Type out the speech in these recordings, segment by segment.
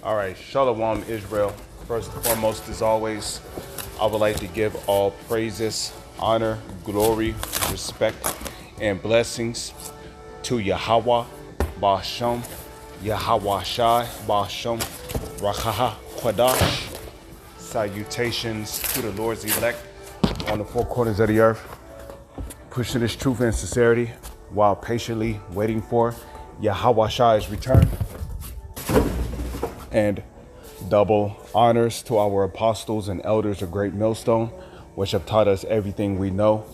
All right, Shalom Israel. First and foremost, as always, I would like to give all praises, honor, glory, respect, and blessings to Yahweh, Ba'ashem, Yahweh Shai, Ba'ashem, Rachaha, Quadash. Salutations to the Lord's elect on the four corners of the earth, pushing this truth and sincerity while patiently waiting for Yahweh Shai's return. And double honors to our apostles and elders of Great Millstone, which have taught us everything we know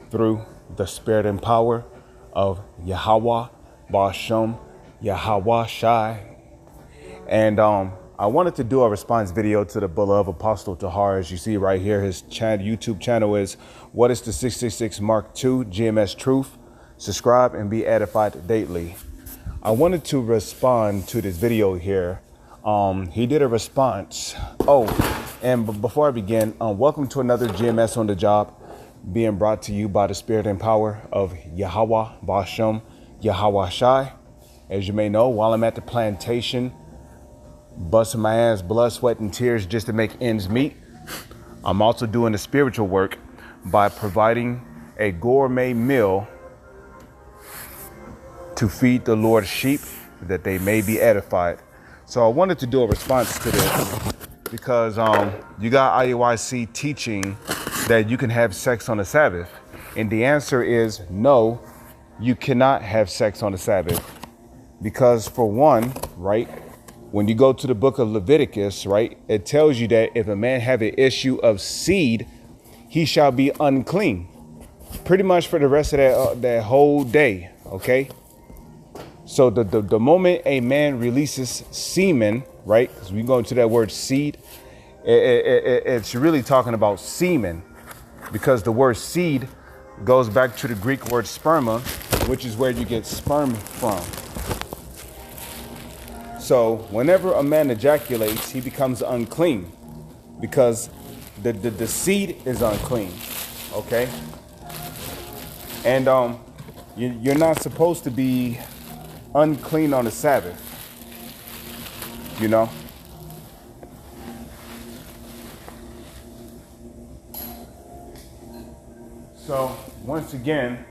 through the spirit and power of Yahweh, Ba'ashem, Yahweh Shai. And I wanted to do a response video to the beloved Apostle Tahar. As you see right here, his YouTube channel is What is the 666 Mark II GMS Truth? Subscribe and be edified daily. I wanted to respond to this video here. He did a response. And before I begin, welcome to another GMS on the job, being brought to you by the spirit and power of Yahweh, Ba'ashem, Yahweh Shai. As you may know, while I'm at the plantation, busting my ass, blood, sweat, and tears just to make ends meet, I'm also doing the spiritual work by providing a gourmet meal to feed the Lord's sheep that they may be edified. So I wanted to do a response to this because you got IUIC teaching that you can have sex on the Sabbath. And the answer is no, you cannot have sex on the Sabbath. Because for one, right, when you go to the book of Leviticus, right, it tells you that if a man have an issue of seed, he shall be unclean. Pretty much for the rest of that whole day, okay? So the moment a man releases semen, right, because we go into that word seed, it's really talking about semen, because the word seed goes back to the Greek word sperma, which is where you get sperm from. So whenever a man ejaculates, he becomes unclean because the seed is unclean, okay? And you're not supposed to be unclean on the Sabbath, you know? So once again,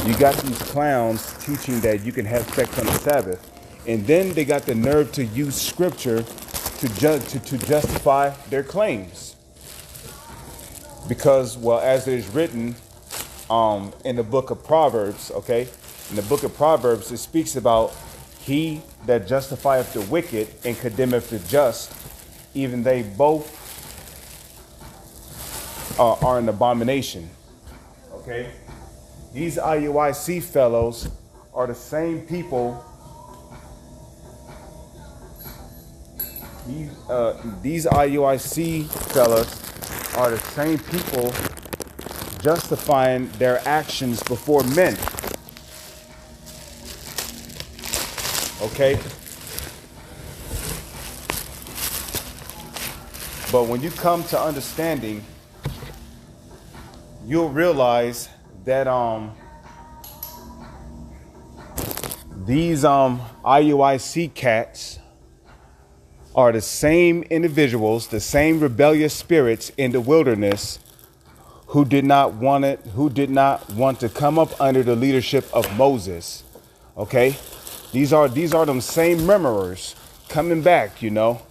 you got these clowns teaching that you can have sex on the Sabbath, and then they got the nerve to use scripture to justify their claims. Because, well, as it is written in the book of Proverbs, okay? In the book of Proverbs, it speaks about he that justifieth the wicked and condemneth the just, even they both are an abomination, okay? These IUIC fellows are the same people. These IUIC fellas are the same people justifying their actions before men. Okay? But when you come to understanding, you'll realize that these IUIC cats are the same individuals, the same rebellious spirits in the wilderness who did not want to come up under the leadership of Moses. Okay? These are them same murmurers coming back, you know.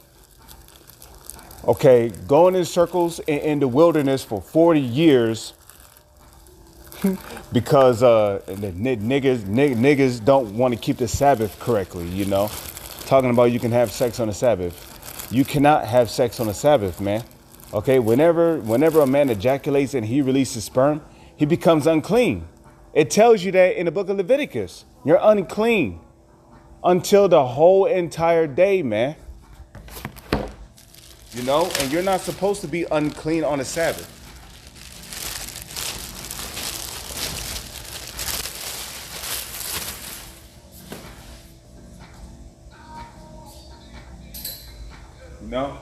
Okay, going in circles in the wilderness for 40 years because niggas don't want to keep the Sabbath correctly, you know. Talking about you can have sex on the Sabbath. You cannot have sex on the Sabbath, man. Okay, whenever a man ejaculates and he releases sperm, he becomes unclean. It tells you that in the book of Leviticus. You're unclean until the whole entire day, man. You know, and you're not supposed to be unclean on the Sabbath. You know,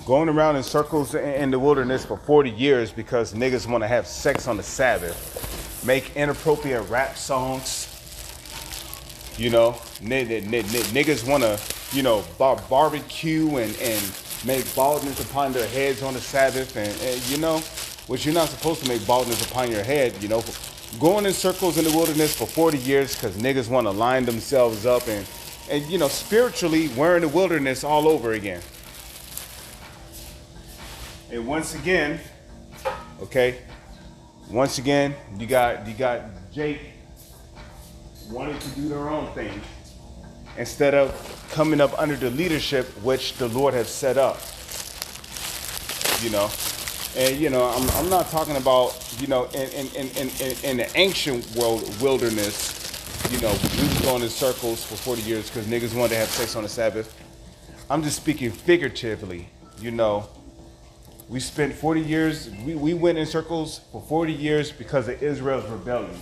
going around in circles in the wilderness for 40 years because niggas want to have sex on the Sabbath, make inappropriate rap songs, You know, niggas want to, you know, barbecue and make baldness upon their heads on the Sabbath. And, you know, which you're not supposed to make baldness upon your head, you know. Going in circles in the wilderness for 40 years because niggas want to line themselves up and, you know, spiritually we're in the wilderness all over again. And once again, okay, once again, you got Jake wanting to do their own thing instead of coming up under the leadership which the Lord has set up, you know. And you know, I'm not talking about, you know, in the ancient wilderness, you know, we was going in circles for 40 years because niggas wanted to have sex on the Sabbath. I'm just speaking figuratively, you know. We spent 40 years, we went in circles for 40 years because of Israel's rebellion.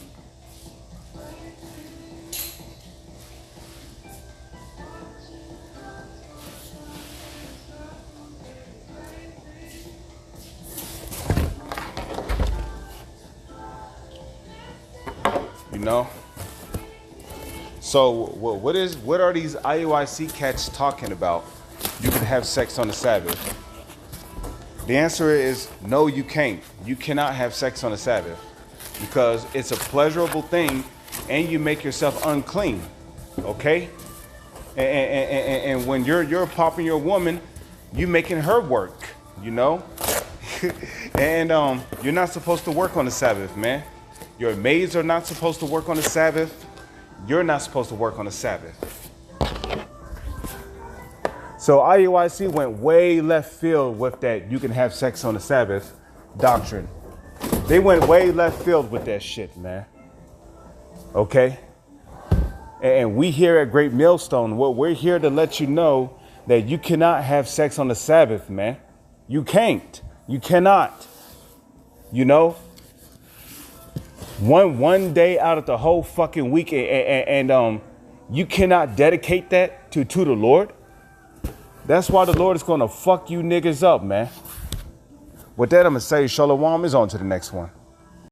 You know? So what are these IUIC cats talking about? You can have sex on the Sabbath. The answer is no, you can't. You cannot have sex on the Sabbath because it's a pleasurable thing and you make yourself unclean, okay? And when you're popping your woman, you making her work, you know? And you're not supposed to work on the Sabbath, man. Your maids are not supposed to work on the Sabbath. You're not supposed to work on the Sabbath. So IUIC went way left field with that you can have sex on the Sabbath doctrine. They went way left field with that shit, man. Okay? And we here at Great Millstone, we're here to let you know that you cannot have sex on the Sabbath, man. You can't. You cannot. You know? One day out of the whole fucking week and you cannot dedicate that to the Lord. That's why the Lord is going to fuck you niggas up, man. With that, I'm going to say Shalom is on to the next one.